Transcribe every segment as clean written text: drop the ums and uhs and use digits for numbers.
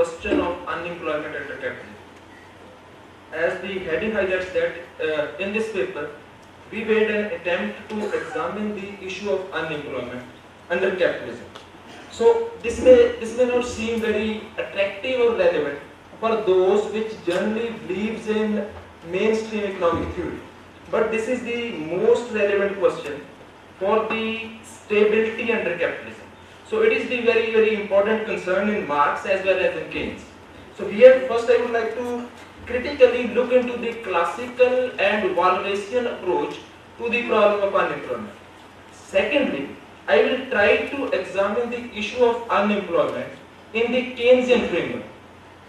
question of unemployment under capitalism. As the heading highlights that in this paper, we made an attempt to examine the issue of unemployment under capitalism. So this may not seem very attractive or relevant for those which generally believes in mainstream economic theory. But this is the most relevant question for the stability under capitalism. So it is the very important concern in Marx as well as in Keynes. So here first I would like to critically look into the classical and Walrasian approach to the problem of unemployment. Secondly, I will try to examine the issue of unemployment in the Keynesian framework.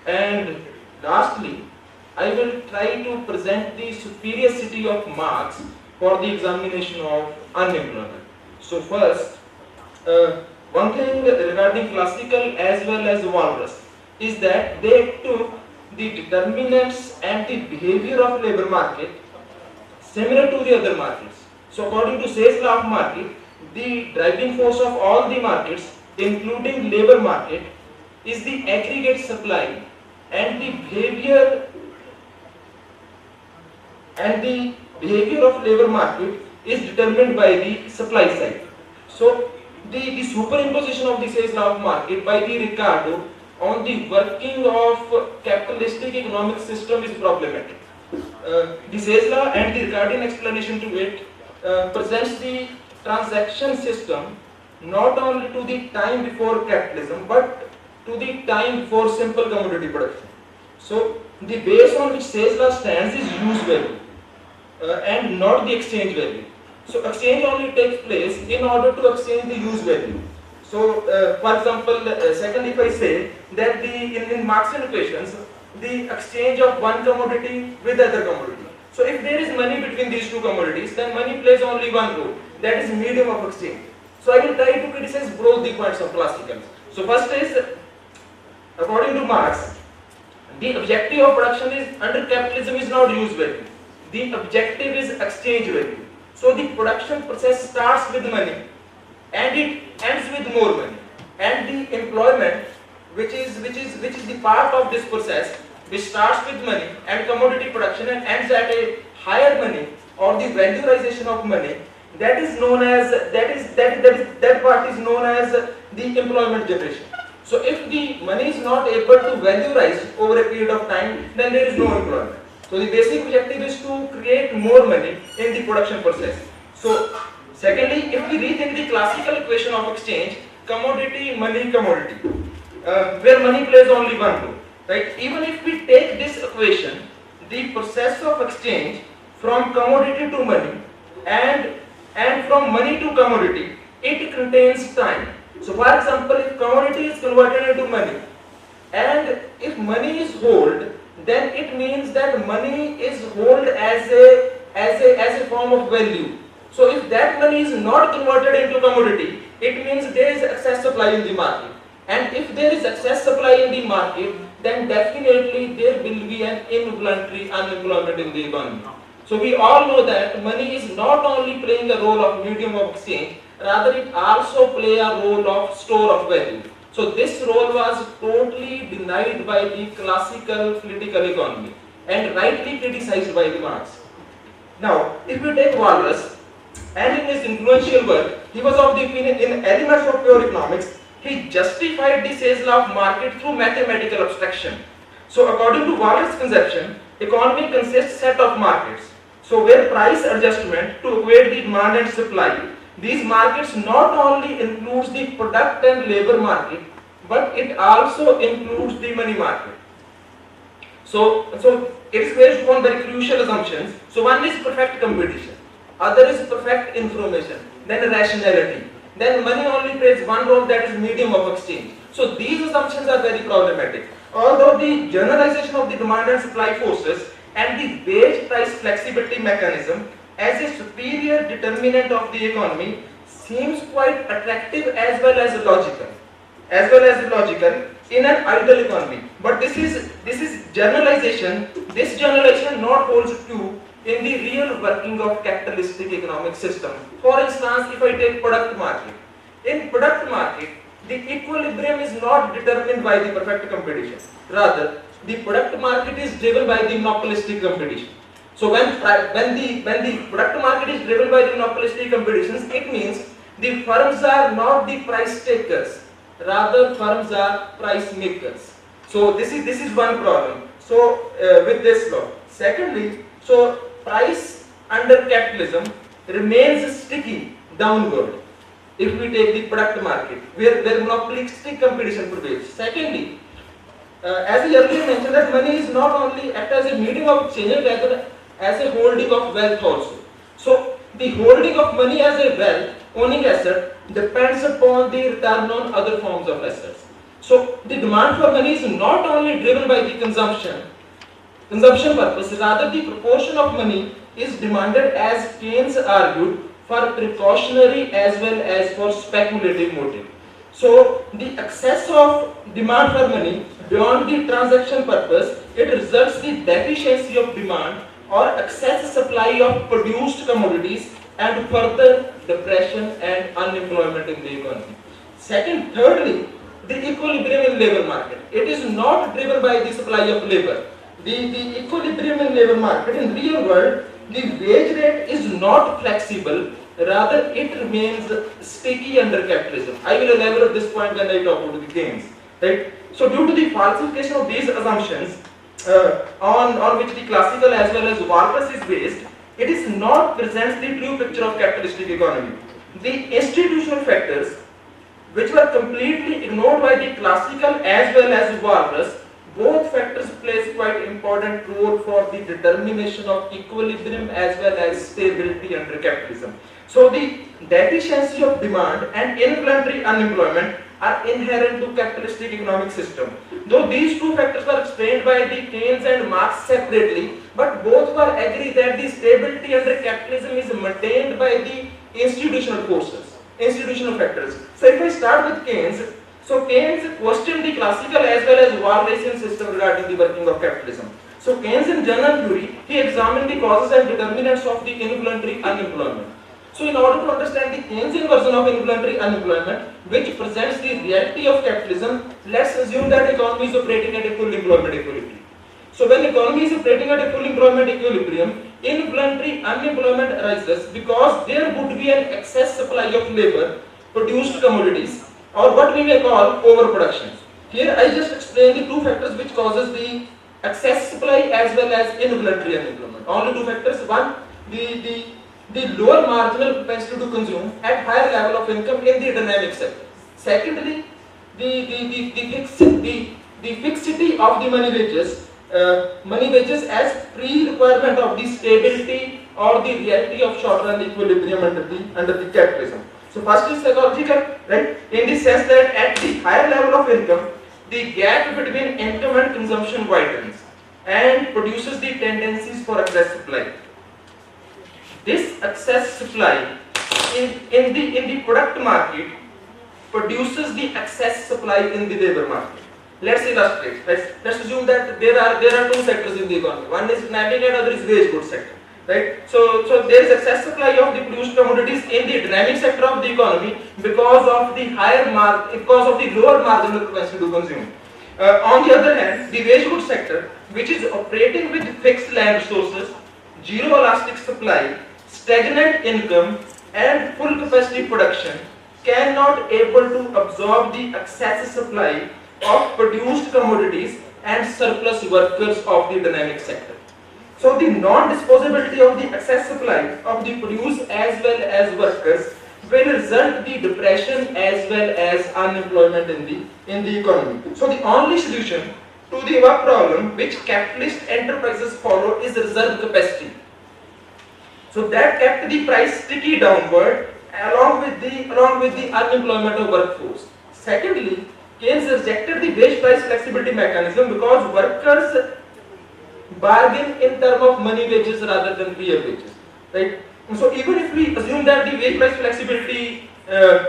And lastly, I will try to present the superiority of Marx for the examination of unemployment. So first, one thing regarding classical as well as Walras is that they took the determinants and the behavior of labor market similar to the other markets. So according to Say's law of market, the driving force of all the markets, including labor market, is the aggregate supply, and the behavior of labor market is determined by the supply side. So the superimposition of the Say's law of market by the Ricardo on the working of capitalistic economic system is problematic. The Say's law and the Ricardian explanation to it presents the transaction system not only to the time before capitalism but to the time before simple commodity production. So the base on which Say's law stands is use value and not the exchange value. So exchange only takes place in order to exchange the use value. So for example, second, if I say that in Marxian equations, the exchange of one commodity with other commodity. So if there is money between these two commodities, then money plays only one role, that is medium of exchange. So I will try to criticize both the points of classicals. So first is, according to Marx, the objective of production is under capitalism is not use value. The objective is exchange value. So the production process starts with money and it ends with more money. And the employment, which is the part of this process, which starts with money and commodity production and ends at a higher money or the valueization of money, that is known as that part is known as the employment generation. So if the money is not able to valorize over a period of time, then there is no employment. So the basic objective is to create more money in the production process. So secondly, if we rethink the classical equation of exchange, commodity, money, commodity, where money plays only one role, right? Even if we take this equation, the process of exchange from commodity to money and from money to commodity, it contains time. So for example, if commodity is converted into money and if money is hold, then it means that money is hold as a form of value. So if that money is not converted into commodity, it means there is excess supply in the market. And if there is excess supply in the market, then definitely there will be an involuntary unemployment in the economy. So we all know that money is not only playing a role of medium of exchange, rather it also play a role of store of value. So this role was totally denied by the classical political economy and rightly criticized by the Marx. Now, if we take Walras, and in his influential work, he was of the opinion in Elements of Pure Economics, he justified the Say's law of market through mathematical abstraction. So according to Walras' conception, economy consists set of markets. So where price adjustment to equate the demand and supply, these markets not only includes the product and labor market, but it also includes the money market. So it is based upon very crucial assumptions. So one is perfect competition, other is perfect information, then rationality. Then money only plays one role, that is medium of exchange. So these assumptions are very problematic. Although the generalization of the demand and supply forces and the wage price flexibility mechanism as a superior determinant of the economy seems quite attractive as well as logical in an ideal economy. But this is generalization. This generalization not holds true in the real working of capitalistic economic system. For instance, if I take product market, in product market, the equilibrium is not determined by the perfect competition. Rather, the product market is driven by the monopolistic competition. So when the product market is driven by the monopolistic competitions, it means the firms are not the price takers, rather firms are price makers. So this is one problem. So with this law. Secondly, so price under capitalism remains sticky downward if we take the product market where monopolistic competition prevails. Secondly, as I earlier mentioned, that money is not only act as a medium of exchange, rather as a holding of wealth also. So the holding of money as a wealth owning asset depends upon the return on other forms of assets. So the demand for money is not only driven by the consumption purpose, rather the proportion of money is demanded, as Keynes argued, for precautionary as well as for speculative motive. So the excess of demand for money beyond the transaction purpose, it results the deficiency of demand or excess supply of produced commodities and further depression and unemployment in the economy. Thirdly, the equilibrium in labor market. It is not driven by the supply of labor. The equilibrium in labor market in real world, the wage rate is not flexible, rather it remains sticky under capitalism. I will elaborate this point when I talk about the Keynes. Right? So due to the falsification of these assumptions on which the classical as well as Walras is based, it is not presents the true picture of capitalistic economy. The institutional factors which were completely ignored by the classical as well as Walras, both factors plays quite important role for the determination of equilibrium as well as stability under capitalism. So the deficiency of demand and involuntary unemployment are inherent to capitalistic economic system. Though these two factors were explained by the Keynes and Marx separately, but both were agree that the stability under capitalism is maintained by the institutional forces, institutional factors. So if I start with Keynes, so Keynes questioned the classical as well as Walrasian system regarding the working of capitalism. So Keynes in general theory, he examined the causes and determinants of the involuntary unemployment. So in order to understand the Keynesian version of involuntary unemployment, which presents the reality of capitalism, let's assume that economy is operating at a full employment equilibrium. So when economy is operating at a full employment equilibrium, involuntary unemployment arises because there would be an excess supply of labor, produced commodities, or what we may call overproduction. Here I just explained the two factors which causes the excess supply as well as involuntary unemployment. Only two factors. One, the lower marginal propensity to consume at higher level of income in the dynamic sector. Secondly, the fixity of the money wages as pre-requirement of the stability or the reality of short-run equilibrium under the capitalism. So first is psychological, right? In the sense that at the higher level of income, the gap between income and consumption widens and produces the tendencies for excess supply. This excess supply in the product market produces the excess supply in the labor market. Let's illustrate. Let's assume that there are two sectors in the economy. One is dynamic and other is wage goods sector. Right? So there is excess supply of the produced commodities in the dynamic sector of the economy because of the lower marginal propensity to consume. On the other hand, the wage goods sector, which is operating with fixed land resources, zero elastic supply, stagnant income, and full capacity production, cannot able to absorb the excess supply of produced commodities and surplus workers of the dynamic sector. So the non-disposability of the excess supply of the produced as well as workers will result the depression as well as unemployment in the economy. So the only solution to the above problem which capitalist enterprises follow is reserve capacity. So that kept the price sticky downward along with the unemployment of workforce. Secondly, Keynes rejected the wage price flexibility mechanism because workers bargain in terms of money wages rather than real wages, right? So even if we assume that the wage price flexibility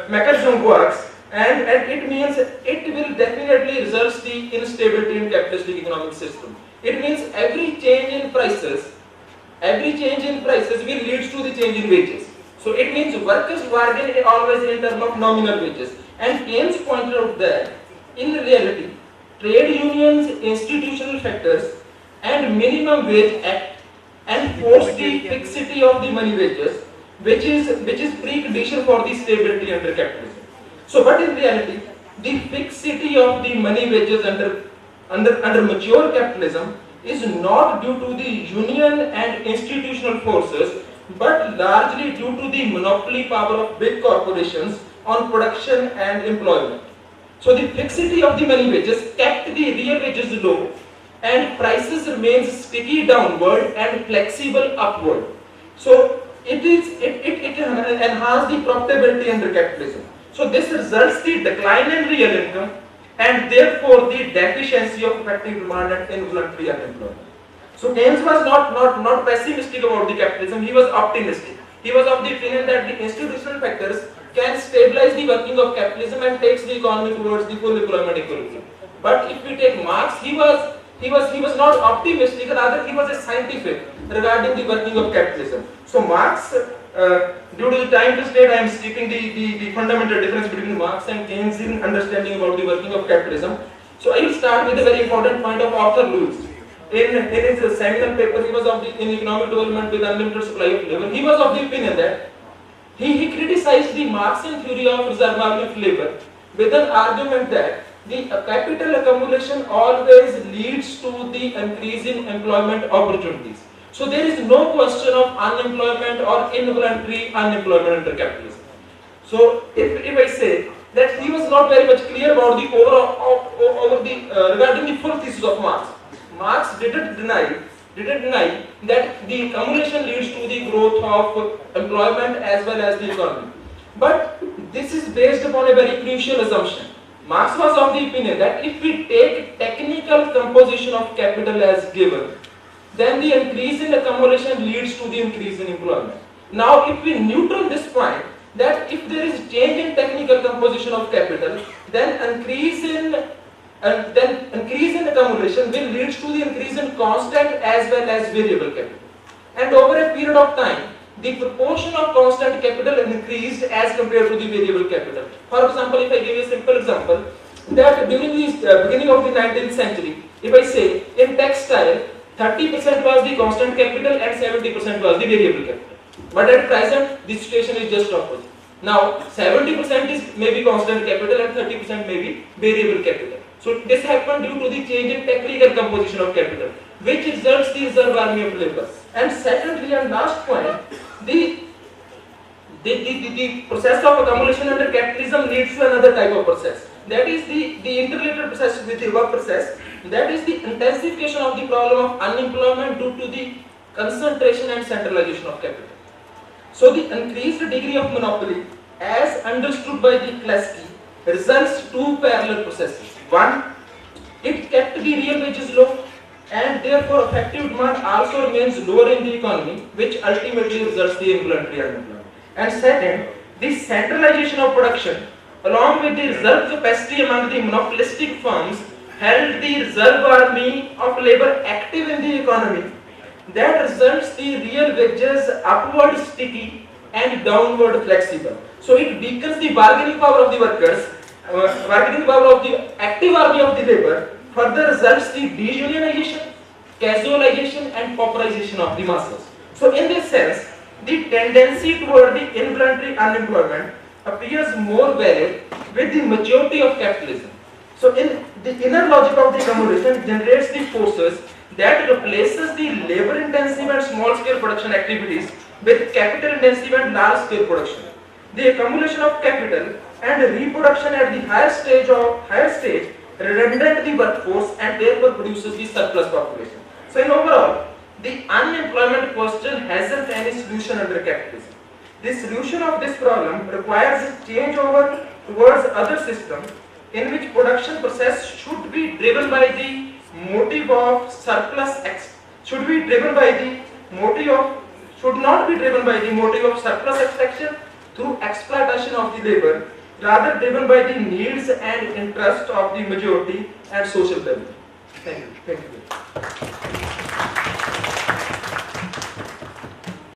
mechanism works, and it means it will definitely result the instability in capitalistic economic system. It means every change in prices will lead to the change in wages. So it means workers bargain always in terms of nominal wages, And Keynes pointed out that in reality, trade unions, institutional factors, and minimum wage act enforce the fixity of the money wages, which is precondition for the stability under capitalism. So, but in reality, the fixity of the money wages under mature capitalism is not due to the union and institutional forces, but largely due to the monopoly power of big corporations on production and employment. So the fixity of the money wages kept the real wages low, and prices remains sticky downward and flexible upward. So it enhances the profitability under capitalism. So this results the decline in real income and therefore the deficiency of effective demand and involuntary unemployment. So Keynes was not pessimistic about the capitalism, he was optimistic. He was of the opinion that the institutional factors can stabilize the working of capitalism and takes the economy towards the full employment equilibrium. But if we take Marx, he was not optimistic, rather he was a scientific regarding the working of capitalism. So Marx, due to the time constraint, I am skipping the fundamental difference between Marx and Keynes in understanding about the working of capitalism. So I will start with a very important point of Arthur Lewis. In his seminal paper, he was in economic development with unlimited supply of labor. He was of the opinion that he criticized the Marxian theory of reservoir of labor with an argument that the capital accumulation always leads to the increase in employment opportunities. So there is no question of unemployment or involuntary unemployment under capitalism. So if I say that he was not very much clear about the regarding the full thesis of Marx. Marx didn't deny that the accumulation leads to the growth of employment as well as the economy. But this is based upon a very crucial assumption. Marx was of the opinion that if we take technical composition of capital as given, then the increase in accumulation leads to the increase in employment. Now, if we neutral this point, that if there is change in technical composition of capital, then increase in accumulation will lead to the increase in constant as well as variable capital. And over a period of time, the proportion of constant capital increased as compared to the variable capital. For example, if I give you a simple example, that during the beginning of the 19th century, if I say in textile, 30% was the constant capital and 70% was the variable capital. But at present, the situation is just opposite. Now, 70% is maybe constant capital and 30% may be variable capital. So this happened due to the change in technical composition of capital, which results the reserve army of labor. And secondly and last point, the process of accumulation under capitalism leads to another type of process. That is the interrelated process with the above process. That is the intensification of the problem of unemployment due to the concentration and centralization of capital. So the increased degree of monopoly, as understood by the Kleski, results two parallel processes. One, it kept the real wages low, and therefore effective demand also remains lower in the economy, which ultimately results in involuntary unemployment. And second, the centralization of production, along with the reserve capacity among the monopolistic firms, held the reserve army of labor active in the economy. That results the real wages upward sticky and downward flexible. So it weakens the bargaining power of the workers, bargaining power of the active army of the labor, further results the deunionization, casualization and pauperization of the masses. So in this sense, the tendency toward the involuntary unemployment appears more valid with the maturity of capitalism. So in the inner logic of the accumulation generates the forces that replaces the labor intensive and small scale production activities with capital intensive and large scale production. The accumulation of capital and reproduction at the higher stage redundant the workforce and therefore produces the surplus population. So in overall, the unemployment question hasn't any solution under capitalism. The solution of this problem requires a changeover towards other system in which production process should be driven by the motive of surplus should not be driven by the motive of surplus extraction through exploitation of the labor, rather driven by the needs and interest of the majority and social benefit. Thank you.